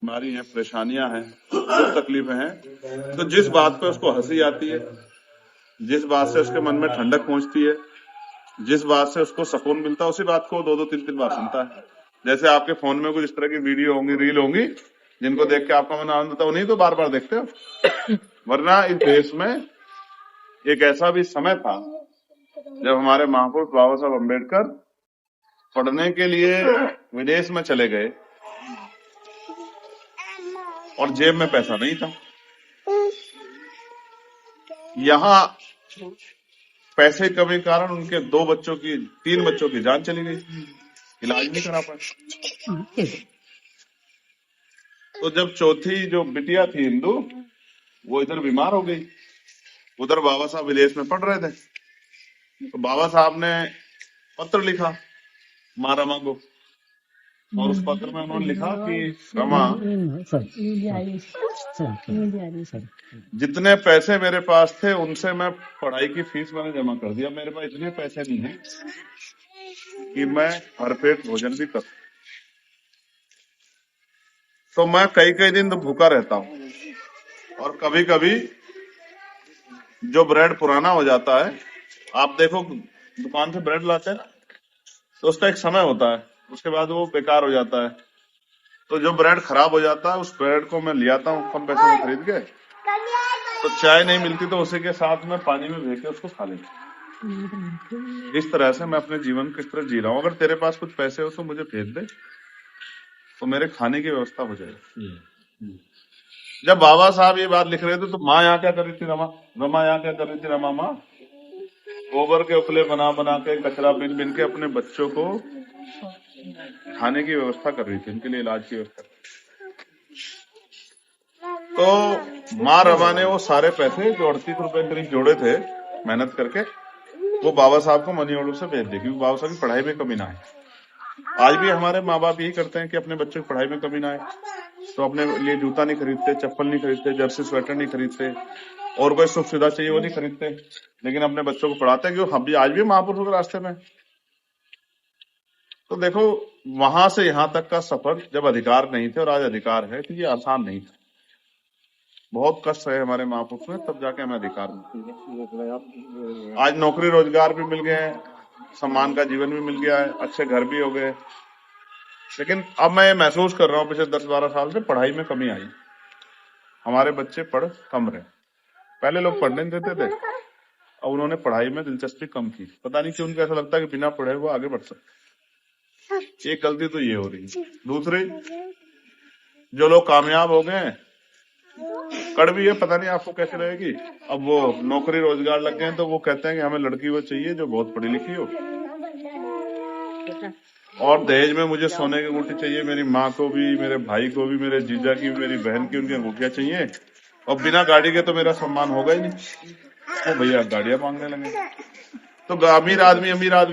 बीमारी हैं, परेशानियां हैं, दुख तकलीफें हैं, तो जिस बात पे उसको हंसी आती है, जिस बात से उसके मन में ठंडक पहुंचती है, जिस बात से उसको सुकून मिलता है, उसी बात को 2-2 3-3 बार सुनता है। जैसे आपके फोन में कुछ इस तरह की वीडियो होंगी, रील होंगी, जिनको देख के आपका मन आनंद होता है, उन्हीं तो बार बार देखते हो। वरना इस देश में एक ऐसा भी समय था जब हमारे महापुरुष बाबा साहब अम्बेडकर पढ़ने के लिए विदेश में चले गए और जेब में पैसा नहीं था। यहाँ पैसे की कमी के कारण उनके 3 बच्चों की जान चली गई, इलाज नहीं करा पाए। तो जब चौथी जो बिटिया थी हिंदू, वो इधर बीमार हो गई, उधर बाबा साहब विदेश में पढ़ रहे थे, तो बाबा साहब ने पत्र लिखा माँ रमा को, और उस पत्र में उन्होंने लिखा कि रमा, जितने पैसे मेरे पास थे उनसे मैं पढ़ाई की फीस मैंने जमा कर दिया, मेरे पास इतने पैसे नहीं है कि मैं भरपेट भोजन भी कर, तो मैं कई कई दिन तो भूखा रहता हूँ, और कभी कभी जो ब्रेड पुराना हो जाता है, आप देखो दुकान से ब्रेड लाते हैं ना, तो उसका एक समय होता है, उसके बाद वो बेकार हो जाता है, तो जो ब्रेड खराब हो जाता है उस ब्रेड को मैं ले आता हूँ कम पैसे में खरीद के, तो चाय नहीं मिलती तो उसी के साथ में पानी में भेज के उसको खा लेता। इस तरह से मैं अपने जीवन को इस तरह जी रहा हूँ। अगर तेरे पास कुछ पैसे हो तो मुझे भेज दे, तो मेरे खाने की व्यवस्था हो जाएगी। जब बाबा साहब ये बात लिख रहे थे तो माँ यहाँ क्या कर रही थी, रमा यहाँ क्या कर रही थी, रमा माँ गोबर के उपले बना बना के, कचरा बिन बिन के अपने बच्चों को खाने की व्यवस्था कर रही थी, उनके लिए इलाज की व्यवस्था। तो माँ रमा ने वो सारे पैसे जो 38 रुपए करीब जोड़े थे मेहनत करके, वो बाबा साहब को मनी ऑर्डर से भेज दी, क्योंकि बाबा साहब की पढ़ाई में कमी ना आए। आज भी हमारे माँ बाप यही करते हैं कि अपने बच्चों की पढ़ाई में कमी ना आए, तो अपने लिए जूता नहीं खरीदते, चप्पल नहीं खरीदते, जर्सी स्वेटर नहीं खरीदते, और कोई सुख सुविधा चाहिए वो नहीं खरीदते, लेकिन अपने बच्चों को पढ़ाते हैं, क्योंकि हम भी आज भी महापुरुषों के रास्ते में। तो देखो, वहां से यहाँ तक का सफर जब अधिकार नहीं थे और आज अधिकार है, तो ये आसान नहीं था, बहुत कष्ट रहे हमारे महापुरुष में, तब जाके हमें अधिकार मिला। आज नौकरी रोजगार भी मिल गए हैं, सम्मान का जीवन भी मिल गया है, अच्छे घर भी हो गए, लेकिन अब मैं महसूस कर रहा हूँ पिछले 10-12 साल से पढ़ाई में कमी आई, हमारे बच्चे पढ़ कम रहे। पहले लोग पढ़ने नहीं देते थे, अब उन्होंने पढ़ाई में दिलचस्पी कम की, पता नहीं क्यों उनको ऐसा लगता है कि बिना पढ़े वो आगे बढ़ सकते। एक गलती तो ये हो रही है। दूसरी, जो लोग कामयाब हो गए, कड़वी है, पता नहीं आपको कैसे रहेगी, अब वो नौकरी रोजगार लग गए तो वो कहते हैं कि हमें लड़की वो चाहिए जो बहुत पढ़ी लिखी हो, और दहेज में मुझे सोने की अंगूठी चाहिए, मेरी माँ को भी, मेरे भाई को भी, मेरे जीजा की भी, मेरी बहन की, उनकी अंगूठियां चाहिए, और बिना गाड़ी के तो मेरा सम्मान होगा ही नहीं, तो भैया गाड़ियां मांगने लगे। तो अमीर आदमी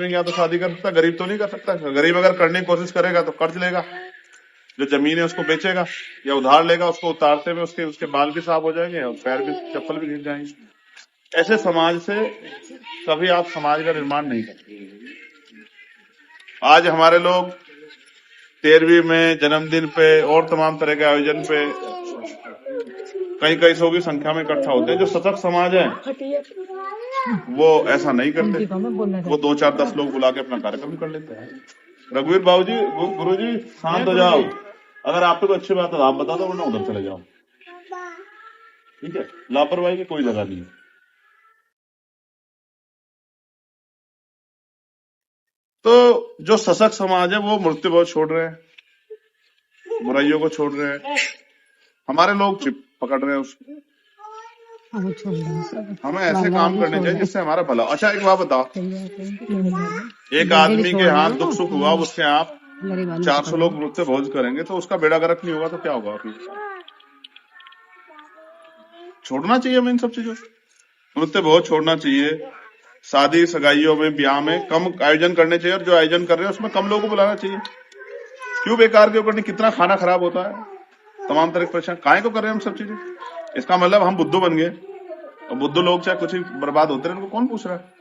यहाँ तो शादी कर सकता, गरीब तो नहीं कर सकता। गरीब अगर करने की कोशिश करेगा तो कर्ज लेगा, जो जमीन है उसको बेचेगा या उधार लेगा, उसको उतारते में उसके बाल भी साफ हो जाएंगे और पैर भी, चप्पल भी गिर जाएंगे। ऐसे समाज से कभी आप समाज का निर्माण नहीं करते। आज हमारे लोग 13वीं में, जन्मदिन पे और तमाम तरह के आयोजन पे कई सौ की संख्या में इकट्ठा होते हैं। जो सशक्त समाज है वो ऐसा नहीं करते, वो 2-4-10 लोग बुला के अपना कार्यक्रम कर लेते हैं। रघुवीर बाबू जी, गुरु जी शांत हो जाओ, अगर आपको कोई अच्छी बात है आप बता दो, वरना उधर चले जाओ, ठीक है। लापरवाही की कोई जगह नहीं है। तो जो सशक्त समाज है वो मृत्यु बहुत छोड़ रहे हैं, बुराइयों को छोड़ रहे हैं, हमारे लोग चिप पकड़ रहे हैं उसको। हमें ऐसे काम करने चाहिए जिससे हमारा भला। अच्छा एक बात बताओ, एक आदमी के हाथ दुख सुख हुआ, उसके आप 400 लोग मृत्यु भोज करेंगे, तो उसका बेड़ा गर्क नहीं होगा तो क्या होगा? छोड़ना चाहिए हमें इन सब चीजों, मृत्यु भोज छोड़ना चाहिए। शादी सगाइयों में, ब्याह में कम आयोजन करने चाहिए, और जो आयोजन कर रहे हैं उसमें कम लोगों को बुलाना चाहिए। क्यों बेकार के ऊपर? कितना खाना खराब होता है, तमाम तरह की परेशानी, काहे को कर रहे हैं हम सब चीजें? इसका मतलब हम बुद्धू बन गए, और बुद्धू लोग चाहे कुछ ही बर्बाद होते रहे, उनको कौन पूछ रहा है?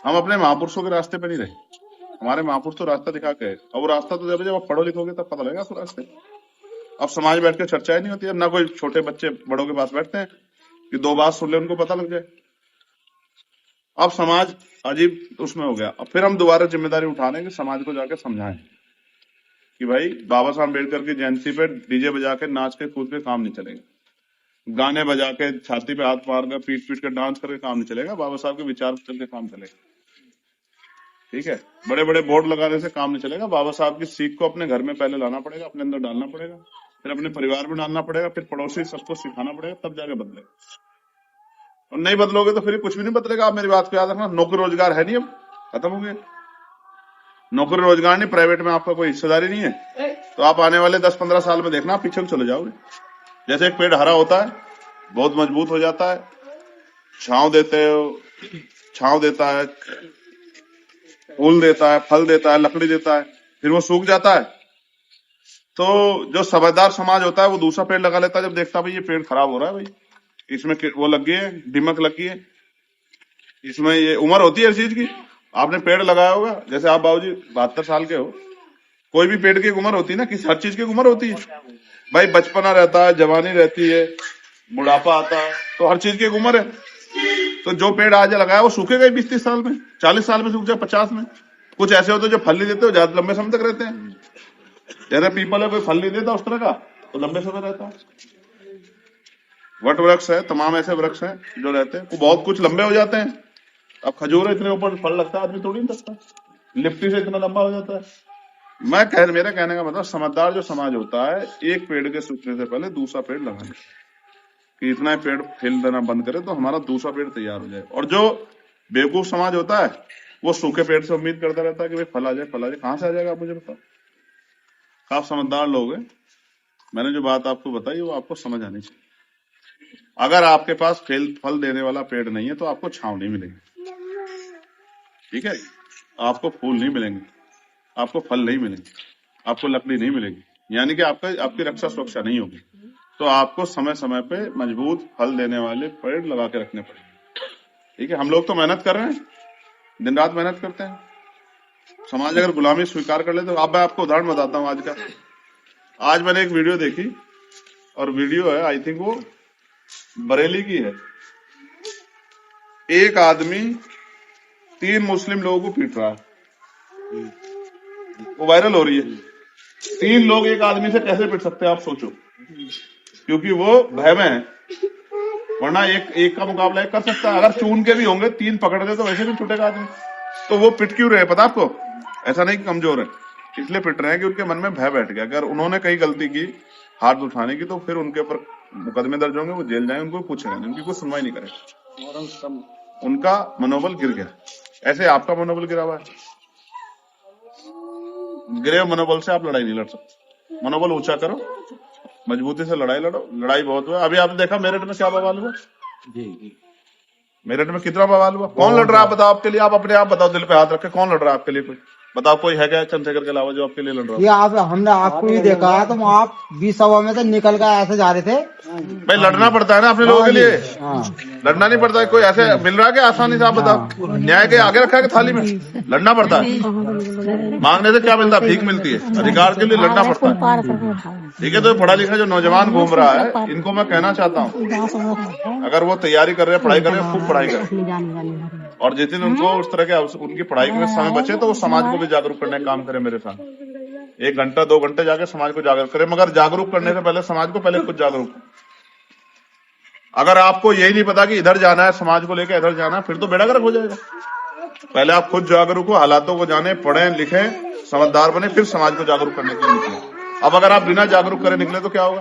हम अपने महापुरुषों के रास्ते पे नहीं रहे, हमारे महापुरुष तो रास्ता दिखा के, और वो रास्ता तो जब आप पढ़ो लिखोगे तब पता लगेगा उस रास्ते। अब समाज में बैठ के चर्चा ही नहीं होती है, ना कोई छोटे बच्चे बड़ों के पास बैठते हैं कि दो बात सुन ले उनको पता लग जाए। अब समाज अजीब उसमें हो गया। अब फिर हम दोबारा जिम्मेदारी उठा रहे हैं कि समाज को जाके समझाएं कि भाई बाबा साहब अम्बेडकर की जयंती पे डीजे बजा के नाच के कूद के काम नहीं चलेगा, गाने बजा के छाती पे हाथ मार कर पीट पीट कर डांस करके काम नहीं चलेगा, बाबा साहब के विचार चल के काम चलेगा। ठीक है, बड़े बड़े बोर्ड लगाने से काम नहीं चलेगा। बाबा साहब की सीख को अपने घर में पहले लाना पड़ेगा, अपने अंदर डालना पड़ेगा, फिर अपने परिवार में डालना पड़ेगा, फिर पड़ोसी सबको सिखाना पड़ेगा, तब जाके बदलेगा। और नहीं बदलोगे तो फिर कुछ भी नहीं बदलेगा। आप मेरी बात को याद रखना, नौकरी रोजगार है नहीं, अब खत्म हो गया। नौकरी रोजगार नहीं, प्राइवेट में आपका कोई हिस्सेदारी नहीं है, तो आप आने वाले 10-15 साल में देखना आप पीछे चले जाओगे। जैसे एक पेड़ हरा होता है, बहुत मजबूत हो जाता है, छांव देता है, फूल देता है, फल देता है, लकड़ी देता है, फिर वो सूख जाता है। तो जो समझदार समाज होता है वो दूसरा पेड़ लगा लेता है जब देखता है भाई ये पेड़ खराब हो रहा है, भाई इसमें वो लग गई है, दीमक लग गई है, इसमें ये उम्र होती है हर चीज की। आपने पेड़ लगाया होगा, जैसे आप बाबूजी 72 साल के हो, कोई भी पेड़ की उम्र होती है ना, किसी हर चीज की उम्र होती है भाई। बचपना रहता है, जवानी रहती है, बुढ़ापा आता है, तो हर चीज की एक उम्र है। तो जो पेड़ आज लगाया वो सूखेगा 20-30 साल में, 40 साल में सूख जाए, 50 में। कुछ ऐसे होते जो फल नहीं देते, ज्यादा लंबे समय तक रहते हैं। जैसे पीपल है, कोई फल नहीं देता उस तरह का, तो लंबे समय रहता है। वट वृक्ष है, तमाम ऐसे वृक्ष हैं जो रहते हैं, वो बहुत कुछ लंबे हो जाते हैं। अब खजूर इतने ऊपर फल लगता है, आदमी तोड़ नहीं सकता, लिप्टी से इतना लंबा हो जाता है। मेरा कहने का मतलब, समझदार जो समाज होता है, एक पेड़ के सूखने से पहले दूसरा पेड़ लगाने, कि इतना पेड़ फेल देना बंद करे तो हमारा दूसरा पेड़ तैयार हो जाए। और जो बेवकूफ समाज होता है वो सूखे पेड़ से उम्मीद करता रहता है कि भाई फल आ जाए, फल आ जाए। कहां से आ जाएगा आप मुझे बताओ। आप समझदार लोग हैं, मैंने जो बात आपको बताई वो आपको समझ आनी चाहिए। अगर आपके पास फल देने वाला पेड़ नहीं है तो आपको छांव नहीं मिलेगी, ठीक है, आपको फूल नहीं मिलेंगे, आपको फल नहीं मिलेंगे, आपको लकड़ी नहीं मिलेगी, यानी कि आपकी रक्षा सुरक्षा नहीं होगी। तो आपको समय समय पे मजबूत फल देने वाले पेड़ लगा के रखने पड़ेंगे। ठीक है, हम लोग तो मेहनत कर रहे हैं, दिन रात मेहनत करते हैं। समाज अगर गुलामी स्वीकार कर ले तो अब मैं आपको उदाहरण बताता हूं आज का। आज मैंने एक वीडियो देखी, और वीडियो है, आई थिंक वो बरेली की है। एक आदमी 3 मुस्लिम लोगों को पीट रहा है, वो वायरल हो रही है। 3 लोग एक आदमी से कैसे पीट सकते हैं आप सोचो, क्योंकि वो भय में है, वरना एक का मुकाबला एक कर सकता है। अगर चून के भी होंगे, 3 पकड़ दे तो वैसे भी छूटेगा आदमी। तो वो पिट क्यों रहे पता आपको? ऐसा नहीं कि कमजोर है, इसलिए पिट रहे हैं कि उनके मन में भय बैठ गया। अगर उन्होंने कहीं गलती की हाथ उठाने की तो फिर उनके ऊपर मुकदमे दर्ज होंगे, वो जेल जाएंगे, उनको पूछेंगे, उनकी कोई सुनवाई नहीं करेगा, उनका मनोबल गिर गया। ऐसे आपका मनोबल गिरा हुआ है, गिरे मनोबल से आप लड़ाई नहीं लड़ सकते। मनोबल ऊंचा करो, मजबूती से लड़ाई लड़ो। लड़ाई बहुत हुआ, अभी आपने देखा मेरठ में क्या बवाल हुआ। मेरठ में कितना बवाल हुआ, कौन लड़ रहा है बताओ आपके लिए? आप अपने आप बताओ, दिल पे हाथ रखे, कौन लड़ रहा है आपके लिए? कोई बताओ, कोई है क्या चंद्रशेखर के अलावा जो आपके लिए लड़ रहा है? ये आप हमने आपको भी देखा है, तुम आप 20 सवा में से निकल कर ऐसे जा रहे थे। भाई लड़ना पड़ता है ना अपने लोगों के लिए, लड़ना नहीं पड़ता है। कोई ऐसे मिल रहा है क्या आसानी से? आप बताओ, न्याय के आगे रखा है कि थाली में? लड़ना पड़ता है। मांगने से क्या मिलता है? भीख मिलती है। अधिकार के लिए लड़ना पड़ता है। ठीक है, तो पढ़ा लिखा जो नौजवान घूम रहा है, इनको मैं कहना चाहता हूँ, अगर वो तैयारी कर रहे हैं, पढ़ाई कर रहे हैं, खूब पढ़ाई करें, और जिस दिन उनको उस तरह के उनकी पढ़ाई में समय बचे तो वो समाज को भी जागरूक करने का काम करें मेरे साथ। 1 घंटा 2 घंटे जाके समाज को जागरूक करें, मगर जागरूक करने से पहले समाज को पहले खुद जागरूक। अगर आपको यही नहीं पता कि इधर जाना है, समाज को लेकर इधर जाना है, फिर तो बेड़ा गर्क हो जाएगा। पहले आप खुद जागरूक हो, हालातों को जाने, पढ़ें लिखें, समझदार बने, फिर समाज को जागरूक करने के लिए निकले। अब अगर आप बिना जागरूक करे निकले तो क्या होगा?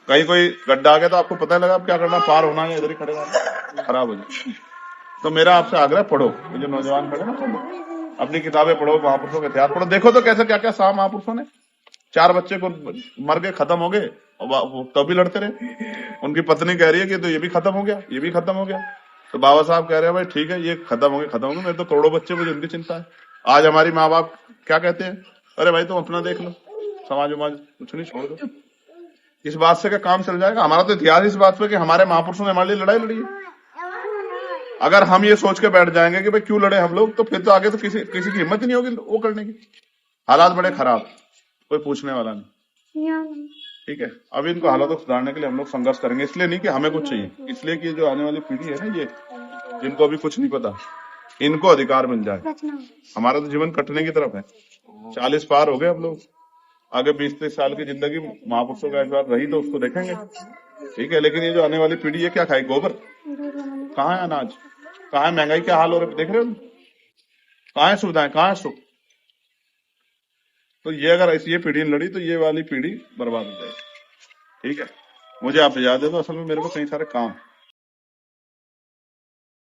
कहीं कोई गड्ढा आ गया तो आपको पता लगा अब क्या करना, पार होना है, इधर ही खड़े रहना, खराब हो जाए। तो मेरा आपसे आग्रह, पढ़ो, जो नौजवान खड़े ना, पढ़ो, अपनी किताबें पढ़ो, महापुरुषों के इतिहास पढ़ो। देखो तो कैसे क्या क्या साहब महापुरुषों ने, 4 बच्चे को मर गए, खत्म हो गए, तो भी लड़ते रहे। उनकी पत्नी कह रही है कि तो ये भी खत्म हो गया, ये भी खत्म हो गया। तो बाबा साहब कह रहे हैं भाई ठीक है, ये खत्म हो गए, मेरे तो करोड़ों बच्चे, मुझे उनकी चिंता है। आज हमारी माँ बाप क्या कहते हैं? अरे भाई तुम अपना देख लो, समाज उमाज कुछ नहीं, छोड़ दो। इस बात से क्या काम चल जाएगा? हमारा तो इतिहास इस बात पे कि हमारे महापुरुषों ने हमारे लिए लड़ाई लड़ी है। अगर हम ये सोच के बैठ जाएंगे कि भाई क्यों लड़े हम लोग, तो फिर तो आगे तो किसी की हिम्मत ही नहीं होगी वो करने की। हालात बड़े खराब, कोई पूछने वाला नहीं। ठीक है। अब इनको हालातों को सुधारने के लिए हम लोग संघर्ष करेंगे, इसलिए नहीं कि हमें कुछ चाहिए, इसलिए कि जो आने वाली पीढ़ी है ना, ये जिनको अभी कुछ नहीं पता, इनको अधिकार मिल जाए। हमारा तो जीवन कटने की तरफ है, 40 पार हो गए हम लोग, आगे 20-30 साल की जिंदगी महापुरुषों का आशीर्वाद रही तो उसको देखेंगे, ठीक है। लेकिन ये जो आने वाली पीढ़ी है क्या खाई, गोबर? कहाँ है अनाज? कहाँ है महंगाई? क्या हाल हो रहा है देख रहे हो? कहाँ है सुविधाएं, कहाँ है सुख? तो ये अगर ऐसी ये पीढ़ी लड़ी तो ये वाली पीढ़ी बर्बाद हो जाएगी, ठीक है। मुझे आप इजाजत दे दो, असल में मेरे को कई सारे काम